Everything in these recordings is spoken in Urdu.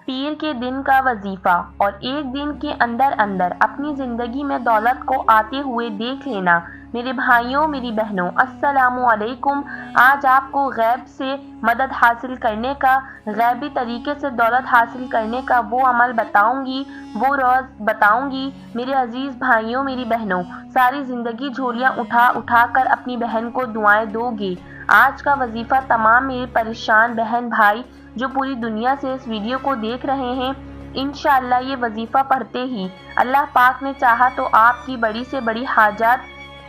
پیر کے دن کا وظیفہ اور ایک دن کے اندر اندر اپنی زندگی میں دولت کو آتے ہوئے دیکھ لینا۔ میرے بھائیوں، میری بہنوں، السلام علیکم۔ آج آپ کو غیب سے مدد حاصل کرنے کا، غیبی طریقے سے دولت حاصل کرنے کا وہ عمل بتاؤں گی، وہ راز بتاؤں گی۔ میرے عزیز بھائیوں، میری بہنوں، ساری زندگی جھولیاں اٹھا اٹھا کر اپنی بہن کو دعائیں دو گے۔ آج کا وظیفہ تمام میرے پریشان بہن بھائی جو پوری دنیا سے اس ویڈیو کو دیکھ رہے ہیں، انشاءاللہ یہ وظیفہ پڑھتے ہی اللہ پاک نے چاہا تو آپ کی بڑی سے بڑی حاجات،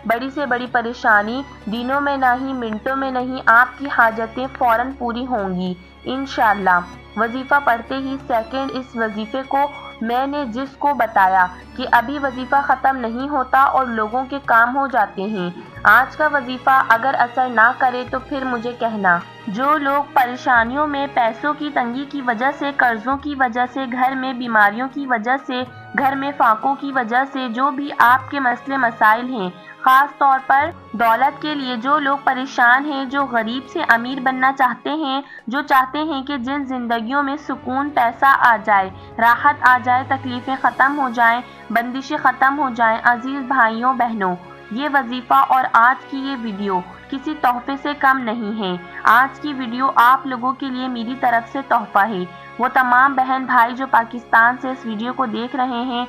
بڑی سے بڑی پریشانی دنوں میں نہیں، منٹوں میں نہیں، آپ کی حاجتیں فوراً پوری ہوں گی انشاءاللہ۔ وظیفہ پڑھتے ہی سیکنڈ اس وظیفے کو میں نے جس کو بتایا کہ ابھی وظیفہ ختم نہیں ہوتا اور لوگوں کے کام ہو جاتے ہیں، آج کا وظیفہ اگر اثر نہ کرے تو پھر مجھے کہنا۔ جو لوگ پریشانیوں میں، پیسوں کی تنگی کی وجہ سے، قرضوں کی وجہ سے، گھر میں بیماریوں کی وجہ سے، گھر میں فاقوں کی وجہ سے، جو بھی آپ کے مسئلے مسائل ہیں، خاص طور پر دولت کے لیے جو لوگ پریشان ہیں، جو غریب سے امیر بننا چاہتے ہیں، جو چاہتے ہیں کہ جن زندگیوں میں سکون، پیسہ آ جائے، راحت آ جائے، تکلیفیں ختم ہو جائیں، بندشیں ختم ہو جائیں، عزیز بھائیوں بہنوں، یہ وظیفہ اور آج کی یہ ویڈیو کسی تحفے سے کم نہیں ہے۔ آج کی ویڈیو آپ لوگوں کے لیے میری طرف سے تحفہ ہے۔ وہ تمام بہن بھائی جو پاکستان سے اس ویڈیو کو دیکھ رہے ہیں،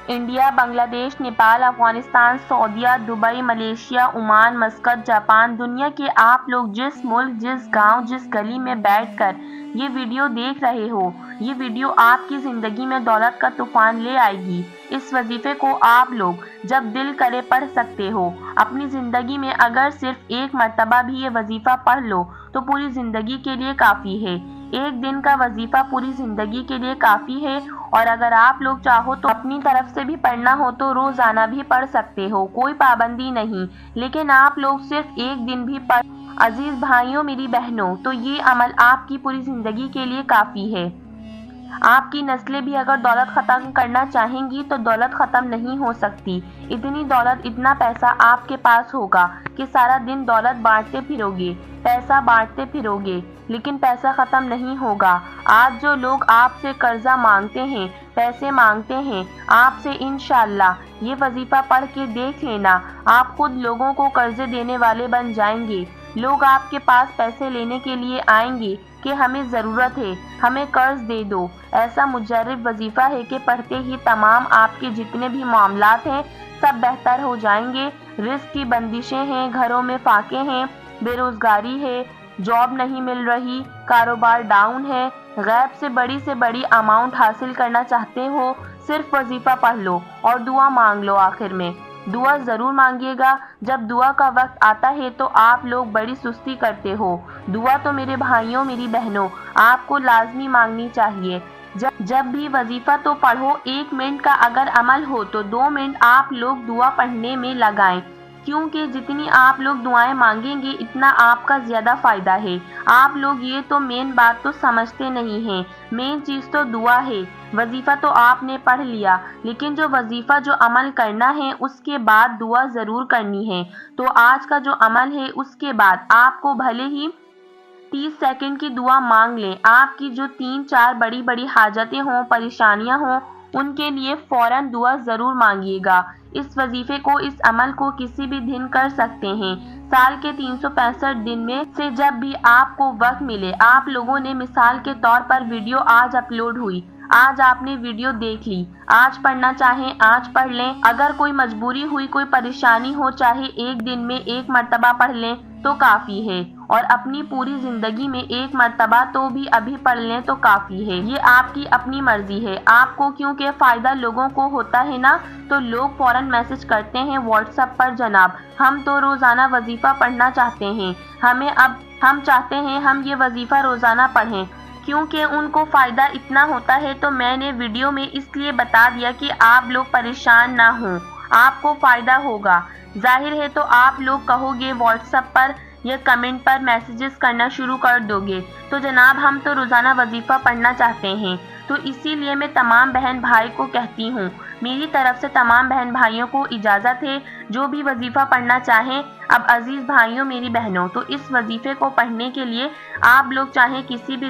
انڈیا، بنگلہ دیش، نیپال، افغانستان، سعودیہ، Dubai, Malaysia, Oman, Muscat, Japan, دنیا کے آپ لوگ جس ملک، جس گاؤں، جس گلی میں بیٹھ کر یہ ویڈیو دیکھ رہے ہو، یہ ویڈیو آپ کی زندگی میں دولت کا طوفان لے آئے گی۔ اس وظیفے کو آپ لوگ جب دل کرے پڑھ سکتے ہو۔ اپنی زندگی میں اگر صرف ایک مرتبہ بھی یہ وظیفہ پڑھ لو تو پوری زندگی کے لیے کافی ہے۔ ایک دن کا وظیفہ پوری زندگی کے لیے کافی ہے، اور اگر آپ لوگ چاہو تو اپنی طرف سے بھی پڑھنا ہو تو روزانہ بھی پڑھ سکتے ہو، کوئی پابندی نہیں، لیکن آپ لوگ صرف ایک دن بھی پڑھ۔ عزیز بھائیوں، میری بہنوں، تو یہ عمل آپ کی پوری زندگی کے لیے کافی ہے۔ آپ کی نسلیں بھی اگر دولت ختم کرنا چاہیں گی تو دولت ختم نہیں ہو سکتی۔ اتنی دولت، اتنا پیسہ آپ کے پاس ہوگا کہ سارا دن دولت بانٹتے پھرو گے، پیسہ بانٹتے پھرو گے، لیکن پیسہ ختم نہیں ہوگا۔ آج جو لوگ آپ سے قرضہ مانگتے ہیں، پیسے مانگتے ہیں، آپ سے انشاءاللہ یہ وظیفہ پڑھ کے دیکھ لینا، آپ خود لوگوں کو قرضے دینے والے بن جائیں گے۔ لوگ آپ کے پاس پیسے لینے کے لیے آئیں گے کہ ہمیں ضرورت ہے، ہمیں قرض دے دو۔ ایسا مجرب وظیفہ ہے کہ پڑھتے ہی تمام آپ کے جتنے بھی معاملات ہیں سب بہتر ہو جائیں گے۔ رزق کی بندشیں ہیں، گھروں میں فاقے ہیں، بے روزگاری ہے، جاب نہیں مل رہی، کاروبار ڈاؤن ہے، غیب سے بڑی اماؤنٹ حاصل کرنا چاہتے ہو، صرف وظیفہ پڑھ لو اور دعا مانگ لو۔ آخر میں دعا ضرور مانگیے گا۔ جب دعا کا وقت آتا ہے تو آپ لوگ بڑی سستی کرتے ہو۔ دعا تو میرے بھائیوں، میری بہنوں، آپ کو لازمی مانگنی چاہیے۔ جب بھی وظیفہ تو پڑھو، 1 منٹ کا اگر عمل ہو تو 2 منٹ آپ لوگ دعا پڑھنے میں لگائیں، کیونکہ جتنی آپ لوگ دعائیں مانگیں گے اتنا آپ کا زیادہ فائدہ ہے۔ آپ لوگ یہ تو مین بات تو سمجھتے نہیں ہیں، مین چیز تو دعا ہے۔ وظیفہ تو آپ نے پڑھ لیا، لیکن جو وظیفہ جو عمل کرنا ہے اس کے بعد دعا ضرور کرنی ہے۔ تو آج کا جو عمل ہے اس کے بعد آپ کو بھلے ہی 30 سیکنڈ کی دعا مانگ لیں، آپ کی جو 3-4 بڑی حاجتیں ہوں، پریشانیاں ہوں، ان کے لیے فوراً دعا ضرور مانگیے گا۔ اس وظیفے کو، اس عمل کو کسی بھی دن کر سکتے ہیں، سال کے 365 دن میں سے جب بھی آپ کو وقت ملے۔ آپ لوگوں نے مثال کے طور پر ویڈیو آج اپلوڈ ہوئی، آج آپ نے ویڈیو دیکھ لی، آج پڑھنا چاہیں آج پڑھ لیں، اگر کوئی مجبوری ہوئی، کوئی پریشانی ہو، چاہے ایک دن میں 1 مرتبہ پڑھ لیں تو کافی ہے، اور اپنی پوری زندگی میں 1 مرتبہ تو بھی ابھی پڑھ لیں تو کافی ہے۔ یہ آپ کی اپنی مرضی ہے، آپ کو کیونکہ فائدہ لوگوں کو ہوتا ہے نا، تو لوگ فوراً میسج کرتے ہیں واٹس ایپ پر، جناب ہم تو روزانہ وظیفہ پڑھنا چاہتے ہیں، ہم چاہتے ہیں ہم یہ وظیفہ روزانہ پڑھیں، کیونکہ ان کو فائدہ اتنا ہوتا ہے۔ تو میں نے ویڈیو میں اس لیے بتا دیا کہ آپ لوگ پریشان نہ ہوں، آپ کو فائدہ ہوگا۔ ظاہر ہے تو آپ لوگ کہو گے واٹس ایپ پر یا کمنٹ پر میسیجز کرنا شروع کر دو گے، تو جناب ہم تو روزانہ وظیفہ پڑھنا چاہتے ہیں۔ تو اسی لیے میں تمام بہن بھائی کو کہتی ہوں، میری طرف سے تمام بہن بھائیوں کو اجازت ہے، جو بھی وظیفہ پڑھنا چاہیں۔ اب عزیز بھائیوں، میری بہنوں، تو اس وظیفے کو پڑھنے کے لیے آپ لوگ چاہیں کسی بھی